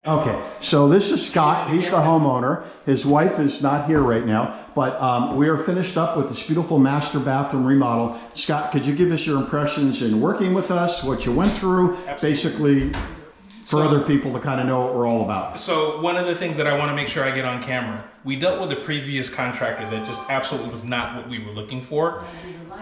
Okay, so this is Scott. He's the homeowner. His wife is not here right now, but we are finished up with this beautiful master bathroom remodel. Scott, could you give us your impressions in working with us, what you went through, basically for other people to kind of know what we're all about? So one of the things that I want to make sure I get on camera, we dealt with a previous contractor that just absolutely was not what we were looking for.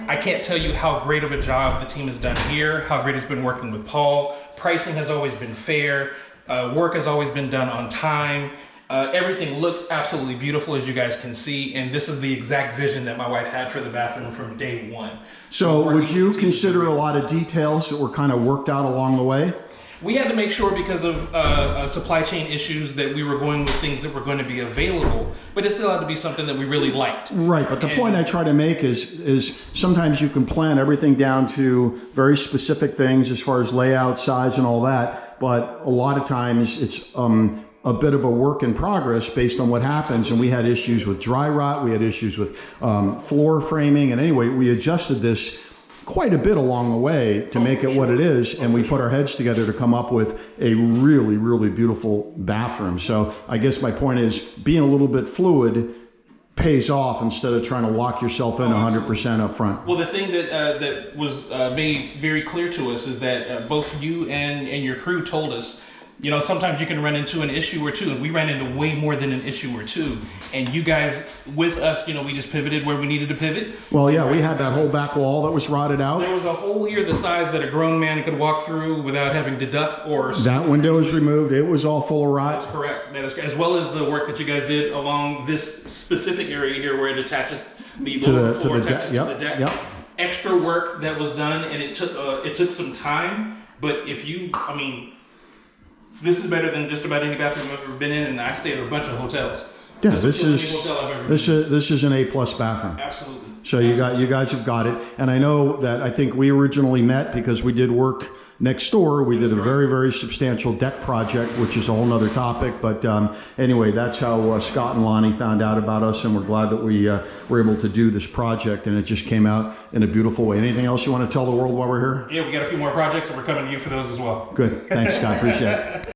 I can't tell you how great of a job the team has done here, how great it's been working with Paul. Pricing has always been fair. Work has always been done on time. Everything looks absolutely beautiful, as you guys can see, and this is the exact vision that my wife had for the bathroom from day one. So would you consider a lot of details that were kind of worked out along the way? We had to make sure, because of supply chain issues, that we were going with things that were going to be available, but it still had to be something that we really liked. Right, but the point I try to make is sometimes you can plan everything down to very specific things as far as layout, size, and all that, but a lot of times it's a bit of a work in progress based on what happens, and we had issues with dry rot, we had issues with floor framing, and anyway, we adjusted this quite a bit along the way to make it what it is, and we put our heads together to come up with a really, really beautiful bathroom. So I guess my point is being a little bit fluid pays off instead of trying to lock yourself in 100% up front. Well, the thing that was made very clear to us is that both you and your crew told us, you know, sometimes you can run into an issue or two, and we ran into way more than an issue or two. And you guys, with us, you know, we just pivoted where we needed to pivot. Well, yeah, we had that whole back wall that was rotted out. There was a hole here the size that a grown man could walk through without having to duck or... That window was removed. It was all full of rot. That's correct. That is, as well as the work that you guys did along this specific area here where it attaches the lower floor attaches to the deck. Yep. Extra work that was done, and it took some time. But if you, I mean, this is better than just about any bathroom I've ever been in, and I stayed at a bunch of hotels. Yeah, this is an A+ bathroom. Absolutely. So you guys have got it, and I know that I think we originally met because we did work next door. We did a very, very substantial deck project, which is a whole nother topic. But anyway, that's how Scott and Lonnie found out about us, and we're glad that we were able to do this project, and it just came out in a beautiful way. Anything else you want to tell the world while we're here? Yeah, we got a few more projects, and we're coming to you for those as well. Good. Thanks, Scott. Appreciate it.